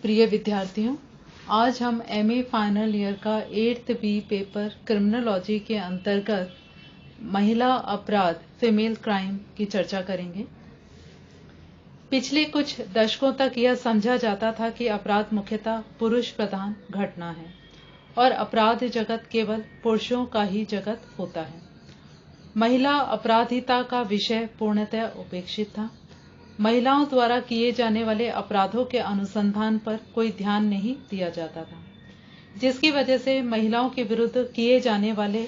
प्रिय विद्यार्थियों, आज हम एमए फाइनल ईयर का 8th बी पेपर क्रिमिनोलॉजी के अंतर्गत महिला अपराध फीमेल क्राइम की चर्चा करेंगे। पिछले कुछ दशकों तक यह समझा जाता था कि अपराध मुख्यतः पुरुष प्रधान घटना है और अपराध जगत केवल पुरुषों का ही जगत होता है। महिला अपराधिता का विषय पूर्णतः उपेक्षित था। महिलाओं द्वारा किए जाने वाले अपराधों के अनुसंधान पर कोई ध्यान नहीं दिया जाता था, जिसकी वजह से महिलाओं के विरुद्ध किए जाने वाले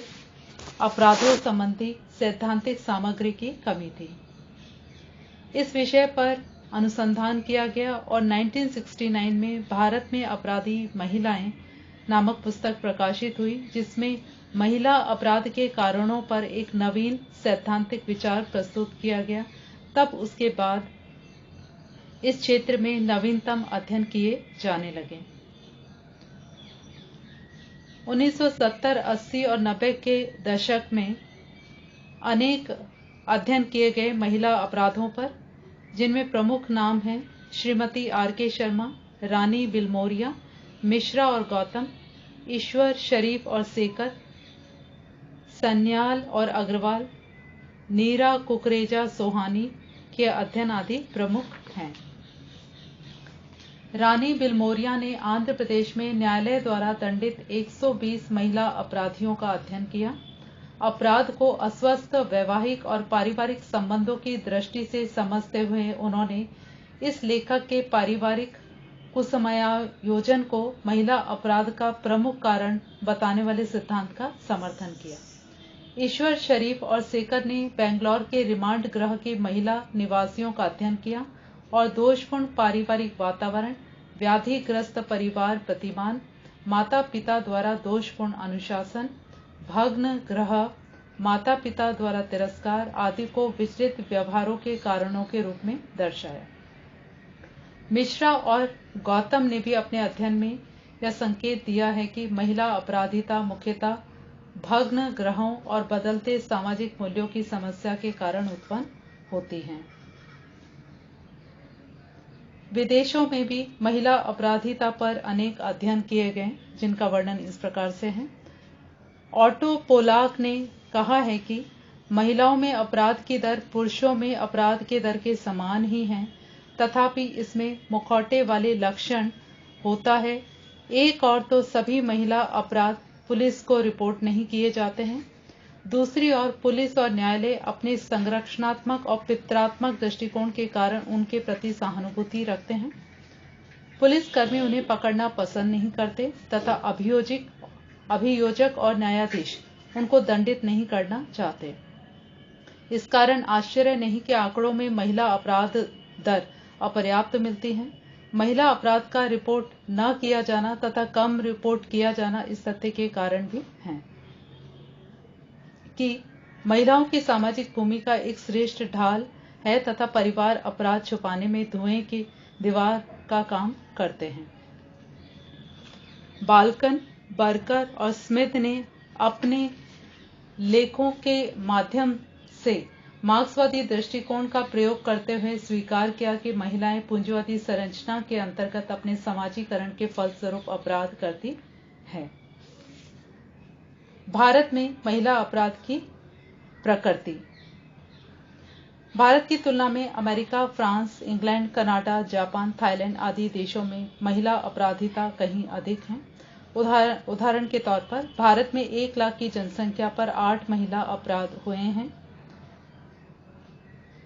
अपराधों संबंधी सैद्धांतिक सामग्री की कमी थी। इस विषय पर अनुसंधान किया गया और 1969 में भारत में अपराधी महिलाएं नामक पुस्तक प्रकाशित हुई, जिसमें महिला अपराध के कारणों पर एक नवीन सैद्धांतिक विचार प्रस्तुत किया गया। तब उसके बाद इस क्षेत्र में नवीनतम अध्ययन किए जाने लगे। 1970, 80 और 90 के दशक में अनेक अध्ययन किए गए महिला अपराधों पर, जिनमें प्रमुख नाम हैं श्रीमती R.K. शर्मा, रानी बिलमोरिया, मिश्रा और गौतम, ईश्वर, शरीफ और सेकर, सन्याल और अग्रवाल, नीरा कुकरेजा सोहानी के अध्ययन आदि प्रमुख हैं। रानी बिलमोरिया ने आंध्र प्रदेश में न्यायालय द्वारा दंडित 120 महिला अपराधियों का अध्ययन किया। अपराध को अस्वस्थ वैवाहिक और पारिवारिक संबंधों की दृष्टि से समझते हुए उन्होंने इस लेखक के पारिवारिक कुसमयायोजन को महिला अपराध का प्रमुख कारण बताने वाले सिद्धांत का समर्थन किया। ईश्वर, शरीफ और सेकर ने बेंगलौर के रिमांड गृह की महिला निवासियों का अध्ययन किया और दोषपूर्ण पारिवारिक वातावरण, व्याधिग्रस्त परिवार प्रतिमान, माता पिता द्वारा दोषपूर्ण अनुशासन, भग्न गृह, माता पिता द्वारा तिरस्कार आदि को विचलित व्यवहारों के कारणों के रूप में दर्शाया। मिश्रा और गौतम ने भी अपने अध्ययन में यह संकेत दिया है कि महिला अपराधिता मुख्यतः भग्न ग्रहों और बदलते सामाजिक मूल्यों की समस्या के कारण उत्पन्न होती हैं। विदेशों में भी महिला अपराधिता पर अनेक अध्ययन किए गए, जिनका वर्णन इस प्रकार से है। ऑटो पोलाक ने कहा है कि महिलाओं में अपराध की दर पुरुषों में अपराध के दर के समान ही है, तथापि इसमें मुखौटे वाले लक्षण होता है। एक और तो सभी महिला अपराध पुलिस को रिपोर्ट नहीं किए जाते हैं, दूसरी ओर पुलिस और न्यायालय अपने संरक्षणात्मक और पितरात्मक दृष्टिकोण के कारण उनके प्रति सहानुभूति रखते हैं। पुलिसकर्मी उन्हें पकड़ना पसंद नहीं करते तथा अभियोजक और न्यायाधीश उनको दंडित नहीं करना चाहते। इस कारण आश्चर्य नहीं कि आंकड़ों में महिला अपराध दर अपर्याप्त मिलती है। महिला अपराध का रिपोर्ट न किया जाना तथा कम रिपोर्ट किया जाना इस तथ्य के कारण भी हैं कि महिलाओं की सामाजिक भूमिका एक श्रेष्ठ ढाल है तथा परिवार अपराध छुपाने में धुएं की दीवार का काम करते हैं। बाल्कन, बर्कर और स्मिथ ने अपने लेखों के माध्यम से मार्क्सवादी दृष्टिकोण का प्रयोग करते हुए स्वीकार किया कि महिलाएं पूंजीवादी संरचना के अंतर्गत अपने समाजीकरण के फलस्वरूप अपराध करती हैं। भारत में महिला अपराध की प्रकृति। भारत की तुलना में America, France, England, Canada, Japan, Thailand आदि देशों में महिला अपराधिता कहीं अधिक है। उदाहरण के तौर पर भारत में 1 लाख की जनसंख्या पर 8 महिला अपराध हुए हैं।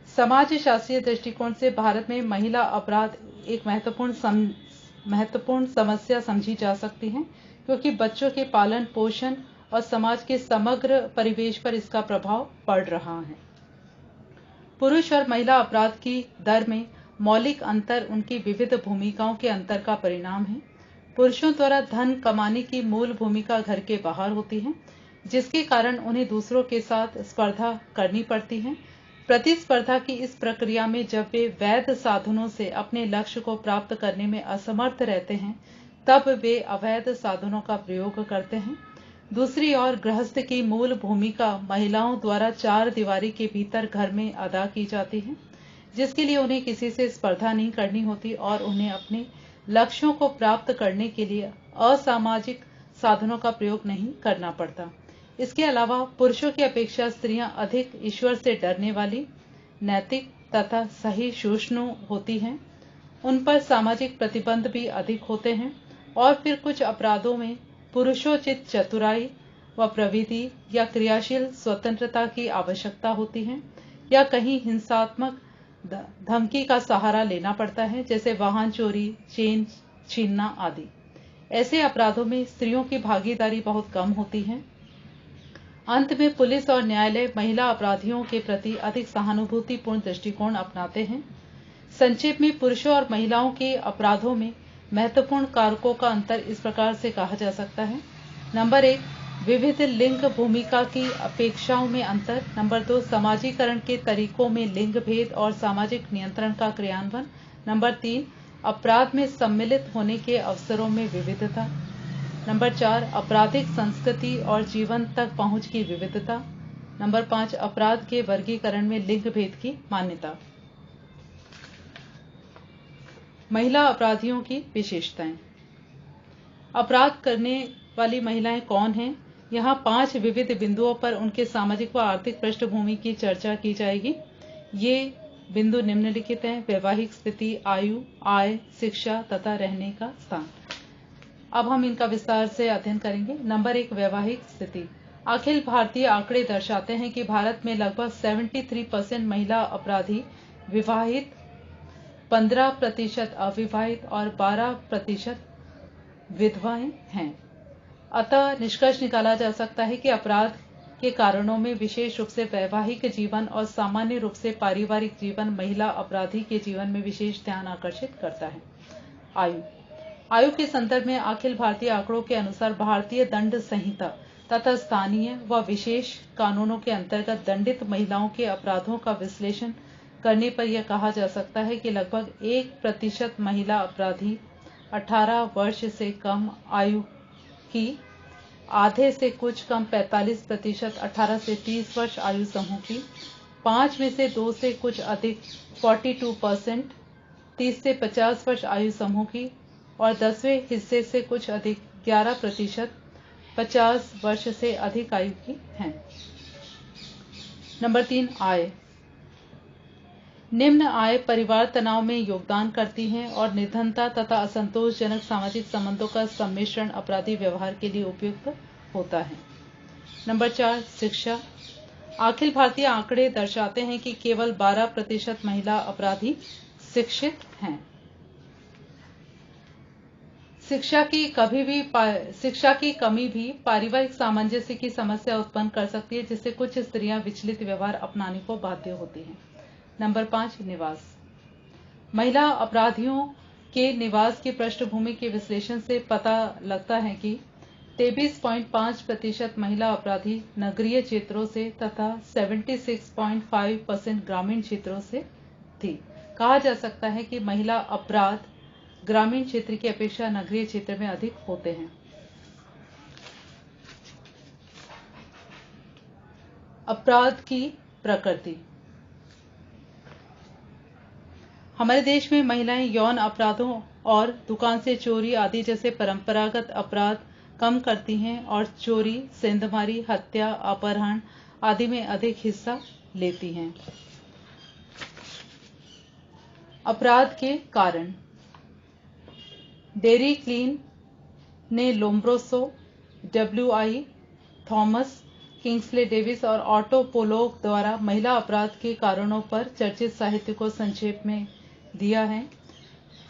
समाजशास्त्रीय दृष्टिकोण से भारत में महिला अपराध एक महत्वपूर्ण समस्या समझी जा सकती है, क्योंकि बच्चों के पालन पोषण और समाज के समग्र परिवेश पर इसका प्रभाव पड़ रहा है। पुरुष और महिला अपराध की दर में मौलिक अंतर उनकी विविध भूमिकाओं के अंतर का परिणाम है। पुरुषों द्वारा धन कमाने की मूल भूमिका घर के बाहर होती है, जिसके कारण उन्हें दूसरों के साथ स्पर्धा करनी पड़ती है। प्रतिस्पर्धा की इस प्रक्रिया में जब वे वैध साधनों से अपने लक्ष्य को प्राप्त करने में असमर्थ रहते हैं, तब वे अवैध साधनों का प्रयोग करते हैं। दूसरी ओर गृहस्थ की मूल भूमिका महिलाओं द्वारा 4 दीवारी के भीतर घर में अदा की जाती है, जिसके लिए उन्हें किसी से स्पर्धा नहीं करनी होती और उन्हें अपने लक्ष्यों को प्राप्त करने के लिए असामाजिक साधनों का प्रयोग नहीं करना पड़ता। इसके अलावा पुरुषों की अपेक्षा स्त्रियां अधिक ईश्वर से डरने वाली, नैतिक तथा सहिष्णु होती हैं। उन पर सामाजिक प्रतिबंध भी अधिक होते हैं और फिर कुछ अपराधों में पुरुषोचित चतुराई व प्रविधि या क्रियाशील स्वतंत्रता की आवश्यकता होती है, या कहीं हिंसात्मक धमकी का सहारा लेना पड़ता है, जैसे वाहन चोरी, चेन छीनना आदि। ऐसे अपराधों में स्त्रियों की भागीदारी बहुत कम होती है। अंत में पुलिस और न्यायालय महिला अपराधियों के प्रति अधिक सहानुभूतिपूर्ण दृष्टिकोण अपनाते हैं। संक्षेप में पुरुषों और महिलाओं के अपराधों में महत्वपूर्ण कारकों का अंतर इस प्रकार से कहा जा सकता है। नंबर 1, विविध लिंग भूमिका की अपेक्षाओं में अंतर। नंबर 2, समाजीकरण के तरीकों में लिंग भेद और सामाजिक नियंत्रण का क्रियान्वयन। नंबर 3, अपराध में सम्मिलित होने के अवसरों में विविधता। नंबर 4, आपराधिक संस्कृति और जीवन तक पहुंच की विविधता। नंबर 5, अपराध के वर्गीकरण में लिंग भेद की मान्यता। महिला अपराधियों की विशेषताएं। अपराध करने वाली महिलाएं कौन हैं? यहाँ 5 विविध बिंदुओं पर उनके सामाजिक व आर्थिक पृष्ठभूमि की चर्चा की जाएगी। ये बिंदु निम्नलिखित हैं: वैवाहिक स्थिति, आयु, आय, शिक्षा तथा रहने का स्थान। अब हम इनका विस्तार से अध्ययन करेंगे। नंबर 1, वैवाहिक स्थिति। अखिल भारतीय आंकड़े दर्शाते हैं कि भारत में लगभग 73% महिला अपराधी विवाहित, 15% अविवाहित और 12% विधवाएं हैं। अतः निष्कर्ष निकाला जा सकता है कि अपराध के कारणों में विशेष रूप से वैवाहिक जीवन और सामान्य रूप से पारिवारिक जीवन महिला अपराधी के जीवन में विशेष ध्यान आकर्षित करता है। आयु के संदर्भ में अखिल भारतीय आंकड़ों के अनुसार भारतीय दंड संहिता तथा स्थानीय व विशेष कानूनों के अंतर्गत दंडित महिलाओं के अपराधों का विश्लेषण करने पर यह कहा जा सकता है कि लगभग 1% महिला अपराधी 18 वर्ष से कम आयु की, आधे से कुछ कम 45% 18 से 30 वर्ष आयु समूह की, 5 में से 2 से कुछ अधिक 42% 30 से 50 वर्ष आयु समूह की, और 10वें हिस्से से कुछ अधिक 11% 50 वर्ष से अधिक आयु की हैं। नंबर 3, आय। निम्न आय परिवार तनाव में योगदान करती हैं और निर्धनता तथा असंतोषजनक सामाजिक संबंधों का सम्मिश्रण अपराधी व्यवहार के लिए उपयुक्त होता है। नंबर 4, शिक्षा। अखिल भारतीय आंकड़े दर्शाते हैं कि केवल 12% महिला अपराधी शिक्षित हैं। शिक्षा की कमी भी पारिवारिक सामंजस्य की समस्या उत्पन्न कर सकती है, जिससे कुछ स्त्रियां विचलित व्यवहार अपनाने को बाध्य होती हैं। नंबर 5, निवास। महिला अपराधियों के निवास की पृष्ठभूमि के विश्लेषण से पता लगता है कि 23.5% महिला अपराधी नगरीय क्षेत्रों से तथा 76.5% ग्रामीण क्षेत्रों से थी। कहा जा सकता है कि महिला अपराध ग्रामीण क्षेत्र की अपेक्षा नगरीय क्षेत्र में अधिक होते हैं। अपराध की प्रकृति। हमारे देश में महिलाएं यौन अपराधों और दुकान से चोरी आदि जैसे परंपरागत अपराध कम करती हैं और चोरी, सेंधमारी, हत्या, अपहरण आदि में अधिक हिस्सा लेती हैं। अपराध के कारण। डेरी क्लीन ने Lombroso, W.I. Thomas, Kingsley Davis और ऑटो पोलोक द्वारा महिला अपराध के कारणों पर चर्चित साहित्य को संक्षेप में दिया है।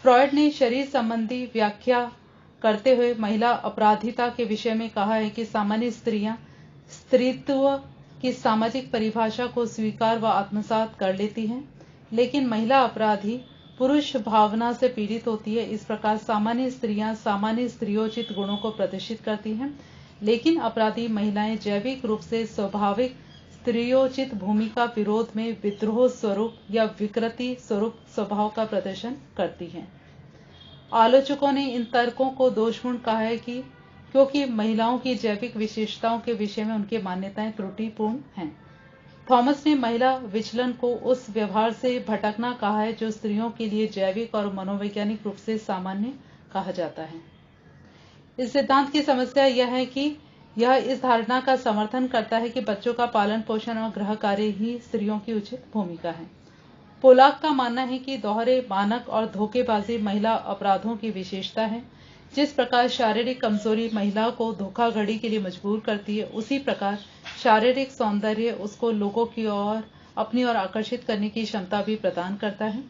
फ्रॉयड ने शरीर संबंधी व्याख्या करते हुए महिला अपराधिता के विषय में कहा है कि सामान्य स्त्रियां स्त्रीत्व की सामाजिक परिभाषा को स्वीकार व आत्मसात कर लेती हैं, लेकिन महिला अपराधी पुरुष भावना से पीड़ित होती है। इस प्रकार सामान्य स्त्रियां सामान्य स्त्रियोचित गुणों को प्रदर्शित करती हैं, लेकिन अपराधी महिलाएं जैविक रूप से स्वाभाविक स्त्रियोचित भूमिका विरोध में विद्रोह स्वरूप या विकृति स्वरूप स्वभाव का प्रदर्शन करती हैं। आलोचकों ने इन तर्कों को दोषपूर्ण कहा है कि क्योंकि महिलाओं की जैविक विशेषताओं के विषय में उनकी मान्यताएं त्रुटिपूर्ण हैं। थॉमस ने महिला विचलन को उस व्यवहार से भटकना कहा है जो स्त्रियों के लिए जैविक और मनोवैज्ञानिक रूप से सामान्य कहा जाता है। इस सिद्धांत की समस्या यह है कि यह इस धारणा का समर्थन करता है कि बच्चों का पालन पोषण और गृह कार्य ही स्त्रियों की उचित भूमिका है। पोलाक का मानना है कि दोहरे मानक और धोखेबाजी महिला अपराधों की विशेषता है। जिस प्रकार शारीरिक कमजोरी महिला को धोखाधड़ी के लिए मजबूर करती है, उसी प्रकार शारीरिक सौंदर्य उसको लोगों की ओर अपनी ओर आकर्षित करने की क्षमता भी प्रदान करता है।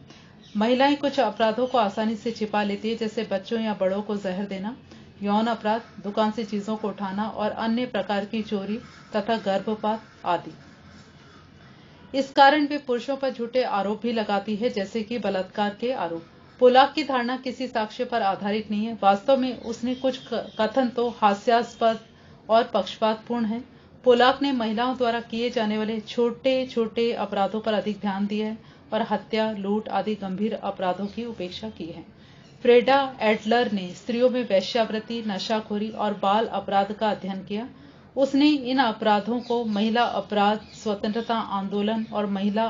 महिलाएं कुछ अपराधों को आसानी से छिपा लेती है, जैसे बच्चों या बड़ों को जहर देना, यौन अपराध, दुकान से चीजों को उठाना और अन्य प्रकार की चोरी तथा गर्भपात आदि। इस कारण वे पुरुषों पर झूठे आरोप भी लगाती है, जैसे कि बलात्कार के आरोप। पोलाक की धारणा किसी साक्ष्य पर आधारित नहीं है। वास्तव में उसने कुछ कथन तो हास्यास्पद और पक्षपातपूर्ण है। पोलाक ने महिलाओं द्वारा किए जाने वाले छोटे छोटे अपराधों पर अधिक ध्यान दिया है और हत्या, लूट आदि गंभीर अपराधों की उपेक्षा की है। फ्रेडा एडलर ने स्त्रियों में वेश्यावृत्ति, नशाखोरी और बाल अपराध का अध्ययन किया। उसने इन अपराधों को महिला अपराध, स्वतंत्रता आंदोलन और महिला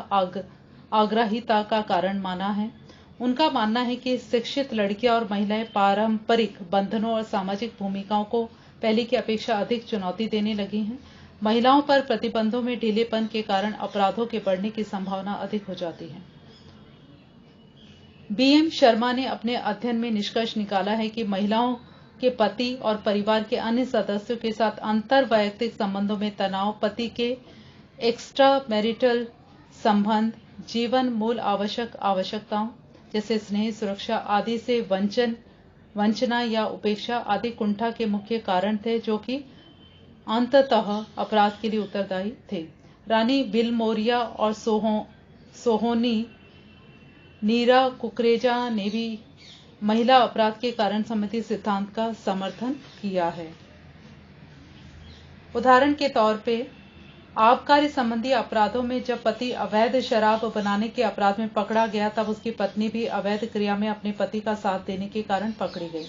आग्रहिता का कारण माना है। उनका मानना है कि शिक्षित लड़कियां और महिलाएं पारंपरिक बंधनों और सामाजिक भूमिकाओं को पहले की अपेक्षा अधिक चुनौती देने लगी हैं। महिलाओं पर प्रतिबंधों में ढीलेपन के कारण अपराधों के बढ़ने की संभावना अधिक हो जाती है। बीएम शर्मा ने अपने अध्ययन में निष्कर्ष निकाला है कि महिलाओं के पति और परिवार के अन्य सदस्यों के साथ अंतर वैयक्तिक संबंधों में तनाव, पति के एक्स्ट्रा मैरिटल संबंध, जीवन मूल आवश्यकताओं जैसे स्नेह, सुरक्षा आदि से वंचना या उपेक्षा आदि कुंठा के मुख्य कारण थे, जो कि अंततः अपराध के लिए उत्तरदायी थे। रानी विल्मोरिया और सोहोनी नीरा कुकरेजा ने भी महिला अपराध के कारण संबंधी सिद्धांत का समर्थन किया है। उदाहरण के तौर पे आबकारी संबंधी अपराधों में जब पति अवैध शराब बनाने के अपराध में पकड़ा गया, तब उसकी पत्नी भी अवैध क्रिया में अपने पति का साथ देने के कारण पकड़ी गई।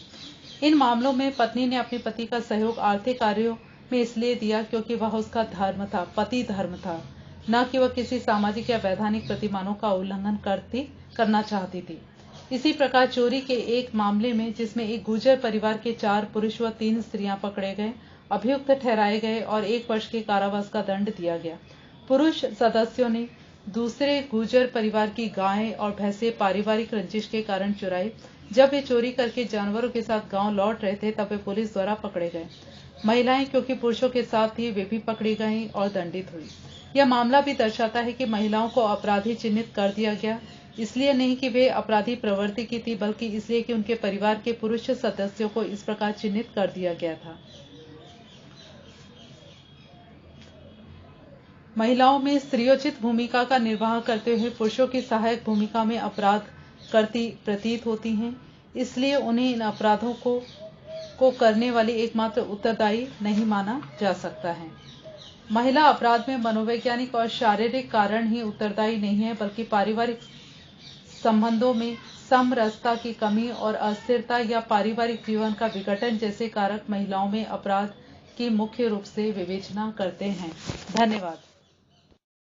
इन मामलों में पत्नी ने अपने पति का सहयोग आर्थिक कार्यों में इसलिए दिया क्योंकि वह उसका धर्म था, पति धर्म था, न कि वह किसी सामाजिक या वैधानिक प्रतिमानों का उल्लंघन करना चाहती थी। इसी प्रकार चोरी के एक मामले में, जिसमें एक गुर्जर परिवार के 4 पुरुष व 3 स्त्रियां पकड़े गए, अभियुक्त ठहराए गए और 1 वर्ष के कारावास का दंड दिया गया। पुरुष सदस्यों ने दूसरे गुर्जर परिवार की गायें और भैंसें पारिवारिक रंजिश के कारण चुराई। जब वे चोरी करके जानवरों के साथ गांव लौट रहे थे, तब वे पुलिस द्वारा पकड़े गए। महिलाएं, क्योंकि पुरुषों के साथ थी, वे भी पकड़ी गईं और दंडित हुई। यह मामला भी दर्शाता है कि महिलाओं को अपराधी चिन्हित कर दिया गया, इसलिए नहीं कि वे अपराधी प्रवृत्ति की थी, बल्कि इसलिए कि उनके परिवार के पुरुष सदस्यों को इस प्रकार चिन्हित कर दिया गया था। महिलाओं में स्त्रियोचित भूमिका का निर्वाह करते हुए पुरुषों की सहायक भूमिका में अपराध करती प्रतीत होती हैं, इसलिए उन्हें इन अपराधों को करने वाली एकमात्र उत्तरदायी नहीं माना जा सकता है। महिला अपराध में मनोवैज्ञानिक और शारीरिक कारण ही उत्तरदायी नहीं है, बल्कि पारिवारिक संबंधों में समरसता की कमी और अस्थिरता या पारिवारिक जीवन का विघटन जैसे कारक महिलाओं में अपराध की मुख्य रूप से विवेचना करते हैं। धन्यवाद।